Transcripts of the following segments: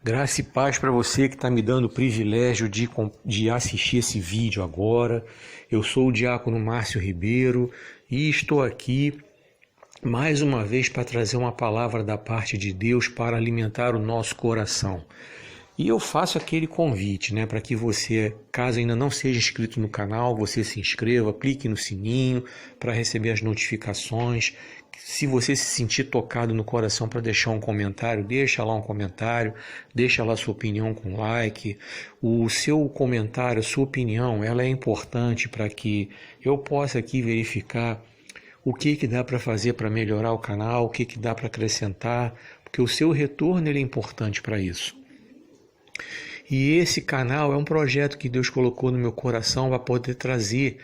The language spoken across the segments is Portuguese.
Graça e paz para você que está me dando o privilégio de assistir esse vídeo agora. Eu sou o diácono Márcio Ribeiro e estou aqui mais uma vez para trazer uma palavra da parte de Deus para alimentar o nosso coração. E eu faço aquele convite, para que você, caso ainda não seja inscrito no canal, você se inscreva, clique no sininho para receber as notificações. Se você se sentir tocado no coração para deixar um comentário, deixa lá um comentário, deixa lá sua opinião com like. O seu comentário, a sua opinião, ela é importante para que eu possa aqui verificar o que dá para fazer para melhorar o canal, o que dá para acrescentar, porque o seu retorno ele é importante para isso. E esse canal é um projeto que Deus colocou no meu coração para poder trazer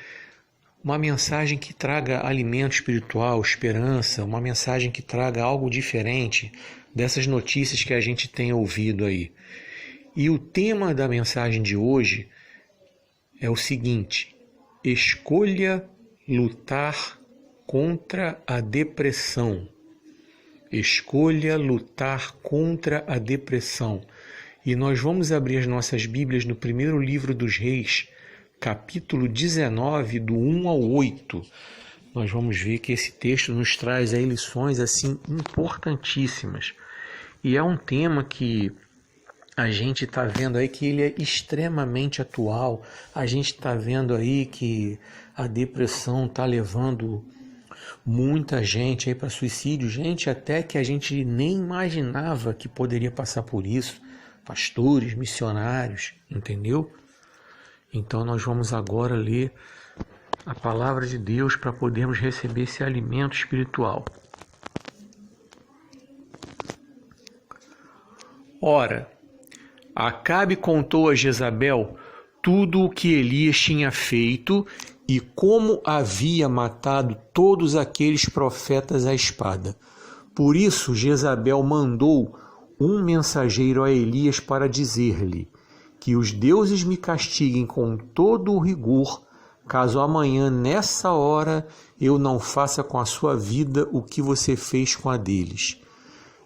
uma mensagem que traga alimento espiritual, esperança, uma mensagem que traga algo diferente dessas notícias que a gente tem ouvido aí. E o tema da mensagem de hoje é o seguinte: escolha lutar contra a depressão. Escolha lutar contra a depressão. E nós vamos abrir as nossas Bíblias no primeiro livro dos Reis, capítulo 19, do 1 ao 8. Nós vamos ver que esse texto nos traz aí lições assim importantíssimas. E é um tema que a gente está vendo aí que ele é extremamente atual. A gente está vendo aí que a depressão está levando muita gente aí para suicídio, gente até que a gente nem imaginava que poderia passar por isso. Pastores, missionários, entendeu? Então nós vamos agora ler a palavra de Deus para podermos receber esse alimento espiritual. Ora, Acabe contou a Jezabel tudo o que Elias tinha feito e como havia matado todos aqueles profetas à espada. Por isso Jezabel mandou um mensageiro a Elias para dizer-lhe: que os deuses me castiguem com todo o rigor, caso amanhã, nessa hora, eu não faça com a sua vida o que você fez com a deles.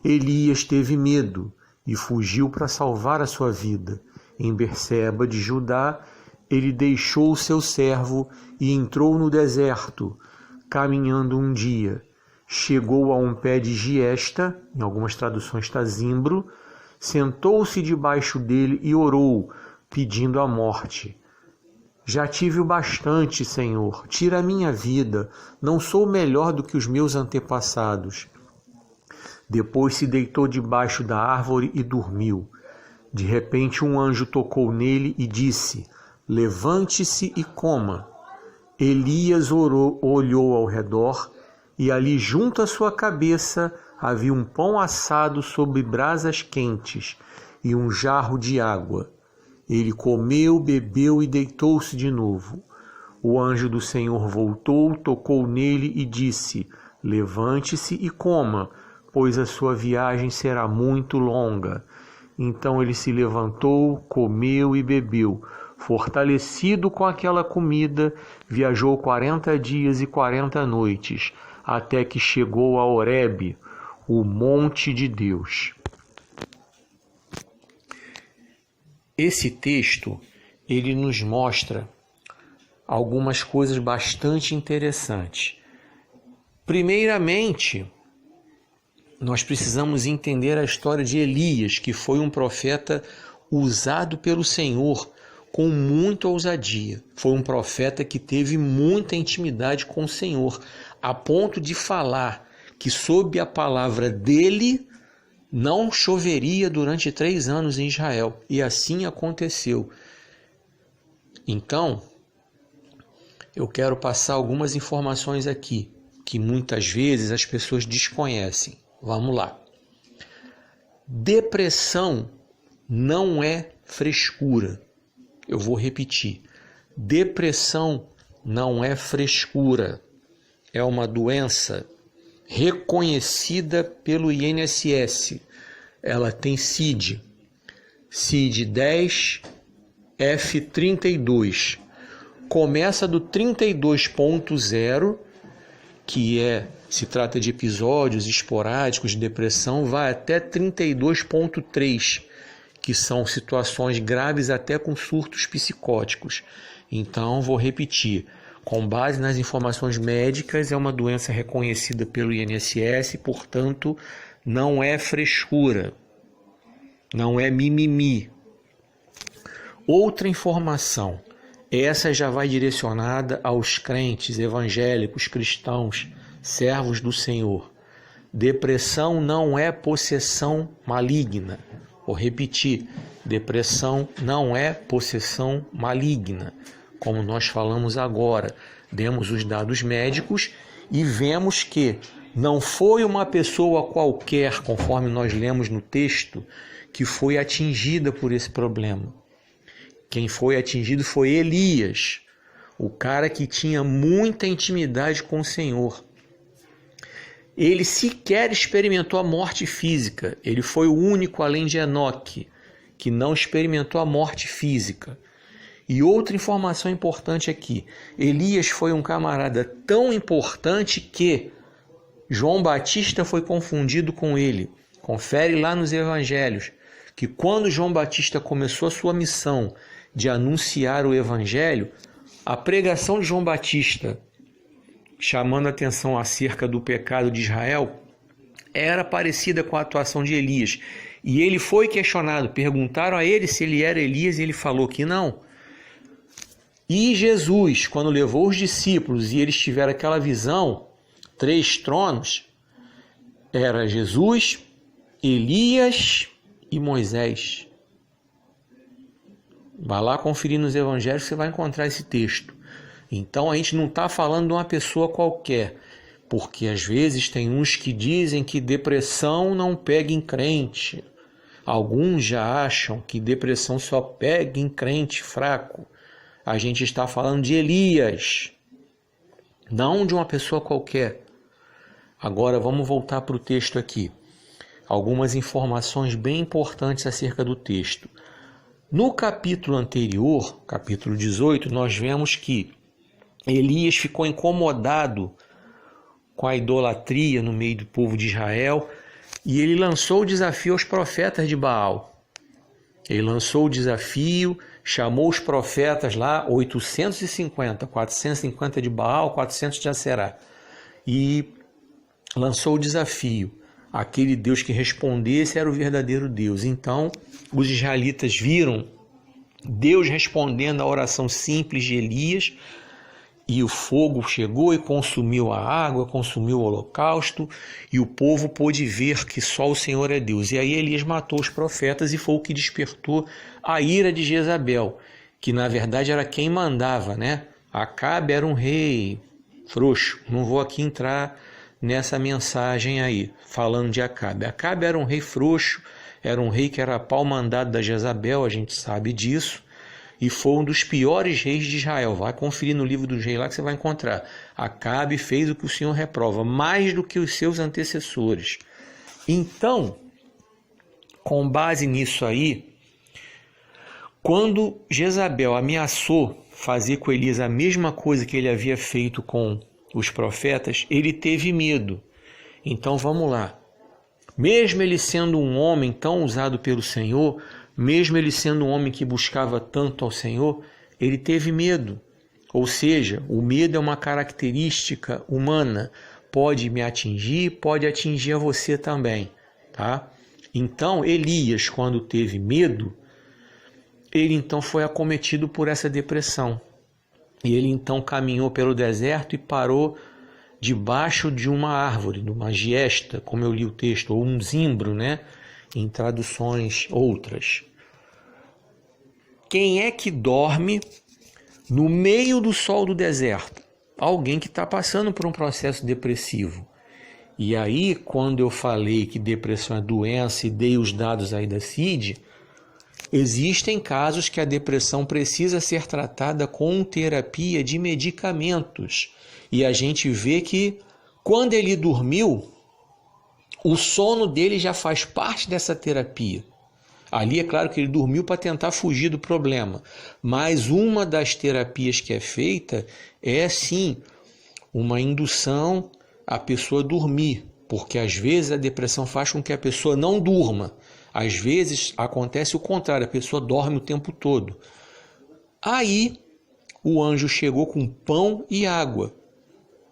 Elias teve medo e fugiu para salvar a sua vida. Em Berseba de Judá, ele deixou o seu servo e entrou no deserto, caminhando um dia. Chegou a um pé de giesta, em algumas traduções está zimbro, sentou-se debaixo dele e orou, pedindo a morte. Já tive o bastante, Senhor, tira a minha vida, não sou melhor do que os meus antepassados. Depois se deitou debaixo da árvore e dormiu. De repente um anjo tocou nele e disse: levante-se e coma. Elias olhou ao redor e ali junto à sua cabeça havia um pão assado sobre brasas quentes e um jarro de água. Ele comeu, bebeu e deitou-se de novo. O anjo do Senhor voltou, tocou nele e disse: levante-se e coma, pois a sua viagem será muito longa. Então ele se levantou, comeu e bebeu. Fortalecido com aquela comida, viajou 40 dias e 40 noites, até que chegou a Horebe, o monte de Deus. Esse texto, ele nos mostra algumas coisas bastante interessantes. Primeiramente, nós precisamos entender a história de Elias, que foi um profeta usado pelo Senhor com muita ousadia. Foi um profeta que teve muita intimidade com o Senhor, a ponto de falar que sob a palavra dele não choveria durante 3 anos em Israel. E assim aconteceu. Então, eu quero passar algumas informações aqui, que muitas vezes as pessoas desconhecem. Vamos lá. Depressão não é frescura. Eu vou repetir. Depressão não é frescura. É uma doença reconhecida pelo INSS. Ela tem CID 10, F32. Começa do 32.0, que se trata de episódios esporádicos de depressão, vai até 32.3, que são situações graves até com surtos psicóticos. Então, vou repetir, com base nas informações médicas, é uma doença reconhecida pelo INSS, portanto, não é frescura, não é mimimi. Outra informação, essa já vai direcionada aos crentes evangélicos, cristãos, servos do Senhor. Depressão não é possessão maligna. Vou repetir, depressão não é possessão maligna. Como nós falamos agora, demos os dados médicos e vemos que não foi uma pessoa qualquer, conforme nós lemos no texto, que foi atingida por esse problema. Quem foi atingido foi Elias, o cara que tinha muita intimidade com o Senhor. Ele sequer experimentou a morte física. Ele foi o único, além de Enoque, que não experimentou a morte física. E outra informação importante aqui, Elias foi um camarada tão importante que João Batista foi confundido com ele. Confere lá nos evangelhos, que quando João Batista começou a sua missão de anunciar o evangelho, a pregação de João Batista, chamando a atenção acerca do pecado de Israel, era parecida com a atuação de Elias. E ele foi questionado, perguntaram a ele se ele era Elias e ele falou que não. E Jesus, quando levou os discípulos e eles tiveram aquela visão, 3 tronos, era Jesus, Elias e Moisés. Vai lá conferir nos evangelhos que você vai encontrar esse texto. Então a gente não está falando de uma pessoa qualquer, porque às vezes tem uns que dizem que depressão não pega em crente. Alguns já acham que depressão só pega em crente fraco. A gente está falando de Elias, não de uma pessoa qualquer. Agora vamos voltar para o texto aqui. Algumas informações bem importantes acerca do texto. No capítulo anterior, capítulo 18, nós vemos que Elias ficou incomodado com a idolatria no meio do povo de Israel e ele lançou o desafio aos profetas de Baal. Ele lançou o desafio, chamou os profetas lá, 850, 450 de Baal, 400 de Aserá, e lançou o desafio. Aquele Deus que respondesse era o verdadeiro Deus. Então, os israelitas viram Deus respondendo à oração simples de Elias, e o fogo chegou e consumiu a água, consumiu o holocausto, e o povo pôde ver que só o Senhor é Deus. E aí Elias matou os profetas e foi o que despertou a ira de Jezabel, que na verdade era quem mandava, né? Acabe era um rei frouxo. Não vou aqui entrar nessa mensagem aí, falando de Acabe. Acabe era um rei frouxo, era um rei que era pau-mandado da Jezabel, a gente sabe disso, e foi um dos piores reis de Israel. Vai conferir no livro dos reis lá que você vai encontrar. Acabe fez o que o Senhor reprova, mais do que os seus antecessores. Então, com base nisso aí, quando Jezabel ameaçou fazer com Elias a mesma coisa que ele havia feito com os profetas, ele teve medo. Então vamos lá. Mesmo ele sendo um homem tão usado pelo Senhor, mesmo ele sendo um homem que buscava tanto ao Senhor, ele teve medo. Ou seja, o medo é uma característica humana. Pode me atingir, pode atingir a você também, tá? Então, Elias, quando teve medo, ele então foi acometido por essa depressão. E ele então caminhou pelo deserto e parou debaixo de uma árvore, de uma giesta, como eu li o texto, ou um zimbro, né? Em traduções outras. Quem é que dorme no meio do sol do deserto? Alguém que está passando por um processo depressivo. E aí, quando eu falei que depressão é doença e dei os dados aí da CID, existem casos que a depressão precisa ser tratada com terapia de medicamentos. E a gente vê que quando ele dormiu, o sono dele já faz parte dessa terapia. Ali é claro que ele dormiu para tentar fugir do problema. Mas uma das terapias que é feita é sim uma indução a pessoa dormir. porque às vezes a depressão faz com que a pessoa não durma. Às vezes acontece o contrário, a pessoa dorme o tempo todo. Aí o anjo chegou com pão e água,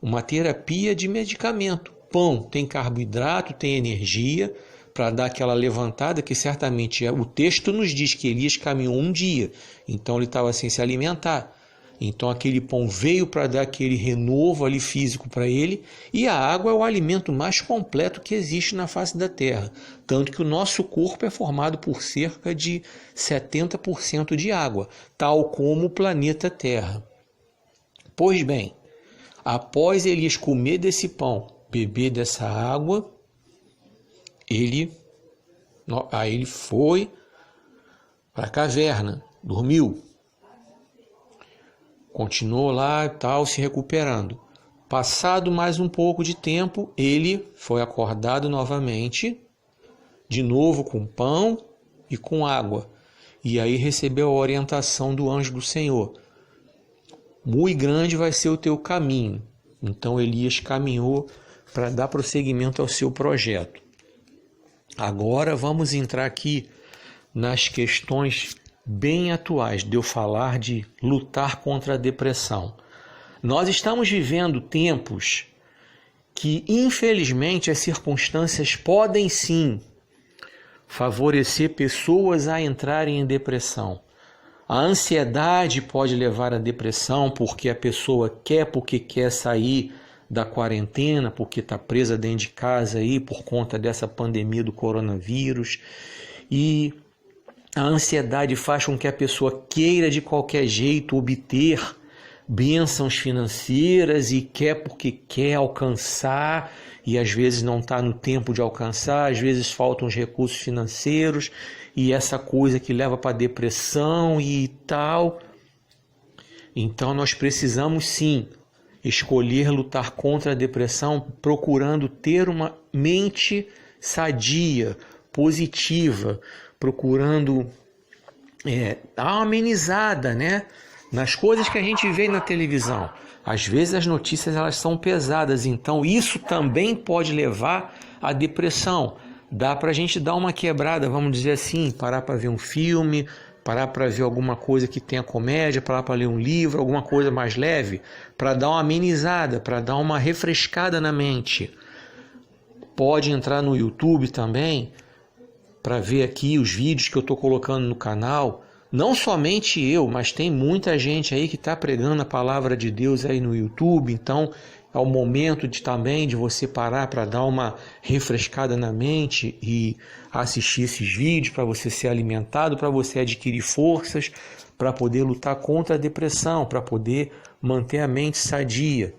uma terapia de medicamento. Pão tem carboidrato, tem energia para dar aquela levantada, que certamente o texto nos diz que Elias caminhou um dia, então ele estava sem se alimentar. Então aquele pão veio para dar aquele renovo ali físico para ele, e a água é o alimento mais completo que existe na face da terra, tanto que o nosso corpo é formado por cerca de 70% de água, tal como o planeta Terra. Pois bem, após Elias comer desse pão, beber dessa água, ele foi para a caverna, dormiu. Continuou lá e tal, se recuperando. Passado mais um pouco de tempo, ele foi acordado novamente, de novo com pão e com água. E aí recebeu a orientação do anjo do Senhor. Muito grande vai ser o teu caminho. Então Elias caminhou para dar prosseguimento ao seu projeto. Agora vamos entrar aqui nas questões bem atuais de eu falar de lutar contra a depressão. Nós estamos vivendo tempos que, infelizmente, as circunstâncias podem sim favorecer pessoas a entrarem em depressão. A ansiedade pode levar à depressão porque a pessoa porque quer sair da quarentena, porque está presa dentro de casa aí por conta dessa pandemia do coronavírus. E a ansiedade faz com que a pessoa queira de qualquer jeito obter bênçãos financeiras e quer porque quer alcançar, e às vezes não está no tempo de alcançar, às vezes faltam os recursos financeiros, e essa coisa que leva para a depressão e tal. Então nós precisamos sim escolher lutar contra a depressão, procurando ter uma mente sadia, positiva, procurando dar uma amenizada, né, nas coisas que a gente vê na televisão. Às vezes as notícias elas são pesadas, então isso também pode levar à depressão. Dá para a gente dar uma quebrada, vamos dizer assim, parar para ver um filme, parar para ver alguma coisa que tenha comédia, parar para ler um livro, alguma coisa mais leve, para dar uma amenizada, para dar uma refrescada na mente. Pode entrar no YouTube também, para ver aqui os vídeos que eu estou colocando no canal. Não somente eu, mas tem muita gente aí que está pregando a palavra de Deus aí no YouTube. Então é o momento também de você parar para dar uma refrescada na mente e assistir esses vídeos para você ser alimentado, para você adquirir forças, para poder lutar contra a depressão, para poder manter a mente sadia.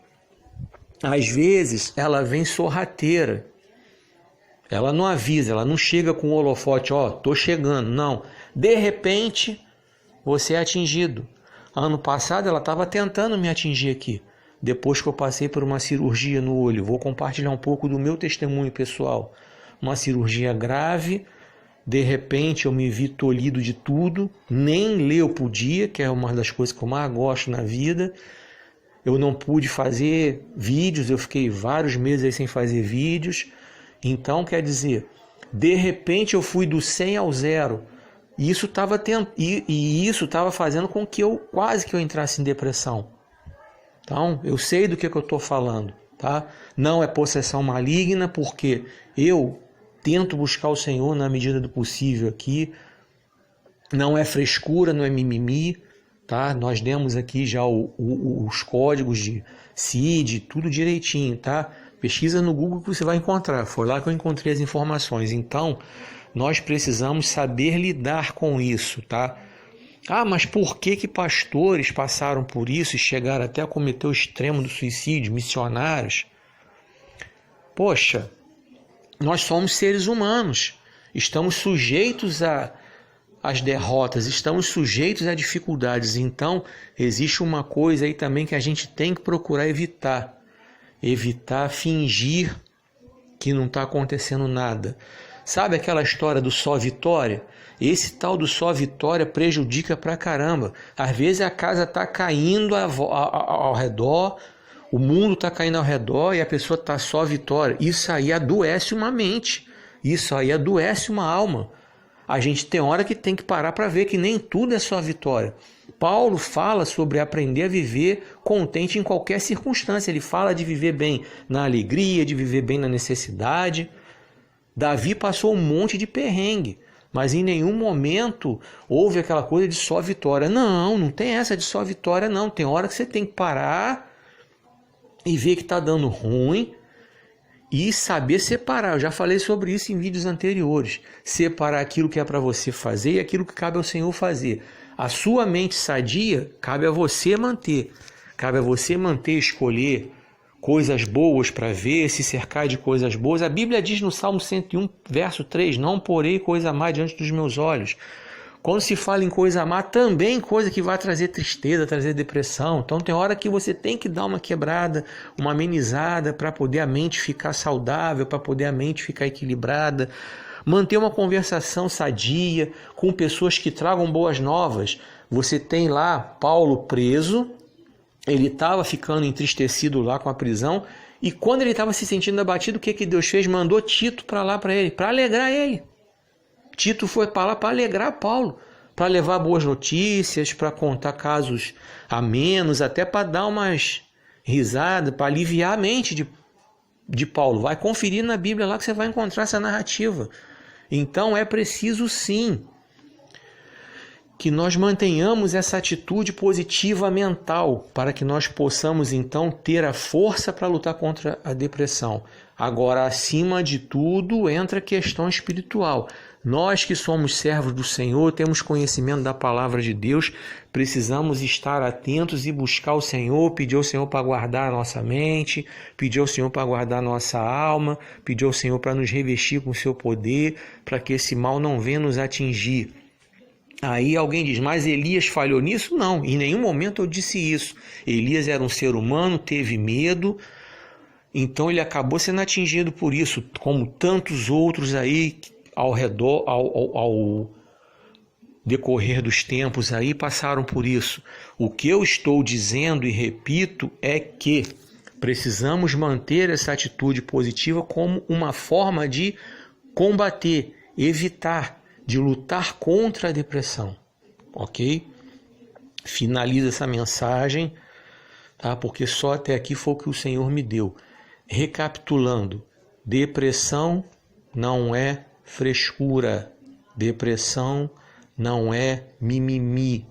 Às vezes ela vem sorrateira. Ela não avisa, ela não chega com o holofote, tô chegando, não. De repente, você é atingido. Ano passado ela estava tentando me atingir aqui, depois que eu passei por uma cirurgia no olho. Vou compartilhar um pouco do meu testemunho pessoal. Uma cirurgia grave, de repente eu me vi tolhido de tudo, nem ler eu podia, que é uma das coisas que eu mais gosto na vida. Eu não pude fazer vídeos, eu fiquei vários meses aí sem fazer vídeos. Então, quer dizer, de repente eu fui do 100 ao 0. E isso estava fazendo com que eu entrasse em depressão. Então, eu sei do que eu estou falando, tá? Não é possessão maligna, porque eu tento buscar o Senhor na medida do possível aqui. Não é frescura, não é mimimi, tá? Nós demos aqui já os códigos de CID, tudo direitinho, tá? Pesquisa no Google que você vai encontrar. Foi lá que eu encontrei as informações. Então, nós precisamos saber lidar com isso, tá? Mas por que pastores passaram por isso e chegaram até a cometer o extremo do suicídio, missionários? Poxa, nós somos seres humanos. Estamos sujeitos às derrotas, estamos sujeitos a dificuldades. Então, existe uma coisa aí também que a gente tem que procurar evitar. Evitar fingir que não está acontecendo nada. Sabe aquela história do só vitória? Esse tal do só vitória prejudica pra caramba. Às vezes a casa está caindo ao redor, O mundo está caindo ao redor e a pessoa está só vitória. Isso aí adoece uma mente. Isso aí adoece uma alma. A gente tem hora que tem que parar para ver que nem tudo é só vitória. Paulo fala sobre aprender a viver contente em qualquer circunstância. Ele fala de viver bem na alegria, de viver bem na necessidade. Davi passou um monte de perrengue, mas em nenhum momento houve aquela coisa de só vitória. Não, não tem essa de só vitória, não. Tem hora que você tem que parar e ver que está dando ruim e saber separar. Eu já falei sobre isso em vídeos anteriores. Separar aquilo que é para você fazer e aquilo que cabe ao Senhor fazer. A sua mente sadia cabe a você manter. Cabe a você manter, escolher coisas boas para ver, se cercar de coisas boas. A Bíblia diz no Salmo 101, verso 3, não porei coisa má diante dos meus olhos. Quando se fala em coisa má, também coisa que vai trazer tristeza, trazer depressão. Então tem hora que você tem que dar uma quebrada, uma amenizada para poder a mente ficar saudável, para poder a mente ficar equilibrada. Manter uma conversação sadia com pessoas que tragam boas novas. Você tem lá Paulo preso, ele estava ficando entristecido lá com a prisão, e quando ele estava se sentindo abatido, o que Deus fez? Mandou Tito para lá para ele, para alegrar ele. Tito foi para lá para alegrar Paulo, para levar boas notícias, para contar casos amenos, até para dar umas risadas, para aliviar a mente de Paulo. Vai conferir na Bíblia lá que você vai encontrar essa narrativa. Então é preciso sim que nós mantenhamos essa atitude positiva mental para que nós possamos então ter a força para lutar contra a depressão. Agora, acima de tudo, entra a questão espiritual. Nós que somos servos do Senhor, temos conhecimento da palavra de Deus, precisamos estar atentos e buscar o Senhor, pedir ao Senhor para guardar a nossa mente, pedir ao Senhor para guardar a nossa alma, pedir ao Senhor para nos revestir com o seu poder, para que esse mal não venha nos atingir. Aí alguém diz, mas Elias falhou nisso? Não, em nenhum momento eu disse isso. Elias era um ser humano, teve medo, então ele acabou sendo atingido por isso, como tantos outros aí ao redor, ao decorrer dos tempos aí passaram por isso. O que eu estou dizendo e repito é que precisamos manter essa atitude positiva como uma forma de combater, evitar, de lutar contra a depressão, ok? Finaliza essa mensagem, tá? Porque só até aqui foi o que o Senhor me deu. Recapitulando, depressão não é frescura, depressão não é mimimi,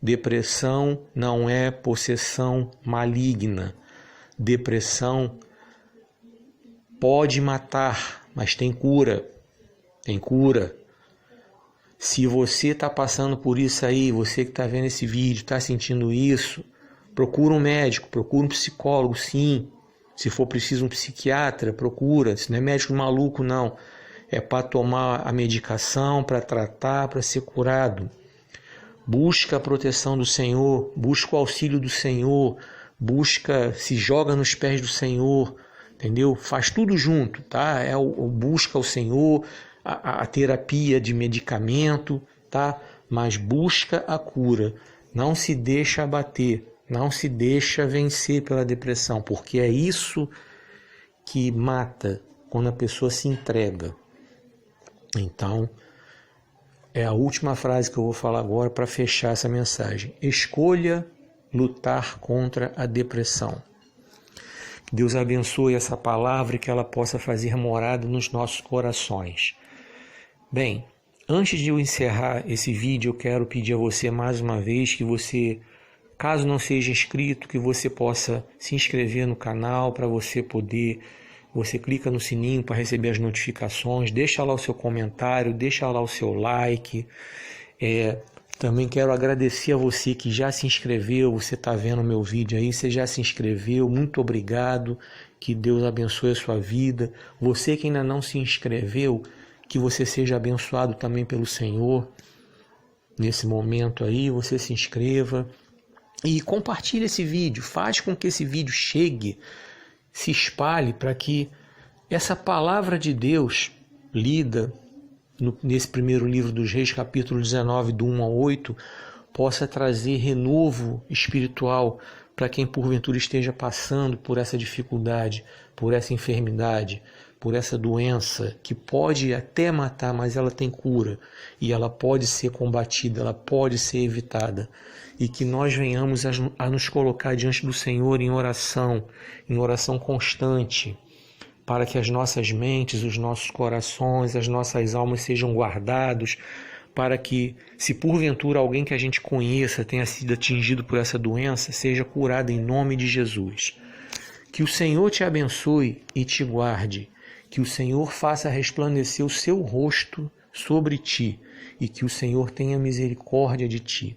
depressão não é possessão maligna, depressão pode matar, mas tem cura, tem cura. Se você está passando por isso aí, você que está vendo esse vídeo, está sentindo isso, procura um médico, procura um psicólogo, sim. Se for preciso um psiquiatra, procura. Se não é médico maluco, não. É para tomar a medicação, para tratar, para ser curado. Busca a proteção do Senhor, busca o auxílio do Senhor, se joga nos pés do Senhor, entendeu? Faz tudo junto, tá? Busca o Senhor, a terapia de medicamento, tá? Mas busca a cura, não se deixa abater, não se deixa vencer pela depressão, porque é isso que mata quando a pessoa se entrega. Então, é a última frase que eu vou falar agora para fechar essa mensagem. Escolha lutar contra a depressão. Que Deus abençoe essa palavra e que ela possa fazer morada nos nossos corações. Bem, antes de eu encerrar esse vídeo, eu quero pedir a você mais uma vez que você, caso não seja inscrito, que você possa se inscrever no canal para você poder... Você clica no sininho para receber as notificações, deixa lá o seu comentário, deixa lá o seu like. Também quero agradecer a você que já se inscreveu, você está vendo o meu vídeo aí, você já se inscreveu, muito obrigado, que Deus abençoe a sua vida. Você que ainda não se inscreveu, que você seja abençoado também pelo Senhor. Nesse momento aí, você se inscreva e compartilhe esse vídeo, faz com que esse vídeo chegue, se espalhe para que essa palavra de Deus lida nesse primeiro livro dos Reis, capítulo 19, do 1 ao 8, possa trazer renovo espiritual para quem porventura esteja passando por essa dificuldade, por essa enfermidade, por essa doença que pode até matar, mas ela tem cura e ela pode ser combatida, ela pode ser evitada. E que nós venhamos a nos colocar diante do Senhor em oração constante, para que as nossas mentes, os nossos corações, as nossas almas sejam guardados, para que, se porventura alguém que a gente conheça tenha sido atingido por essa doença, seja curado em nome de Jesus. Que o Senhor te abençoe e te guarde, que o Senhor faça resplandecer o seu rosto sobre ti e que o Senhor tenha misericórdia de ti.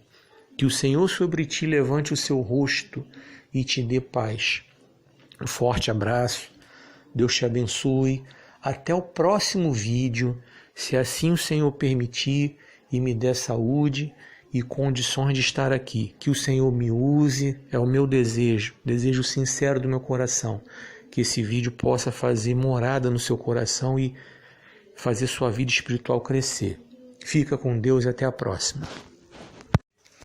Que o Senhor sobre ti levante o seu rosto e te dê paz. Um forte abraço, Deus te abençoe. Até o próximo vídeo, se assim o Senhor permitir e me der saúde e condições de estar aqui. Que o Senhor me use, é o meu desejo sincero do meu coração, que esse vídeo possa fazer morada no seu coração e fazer sua vida espiritual crescer. Fica com Deus e até a próxima.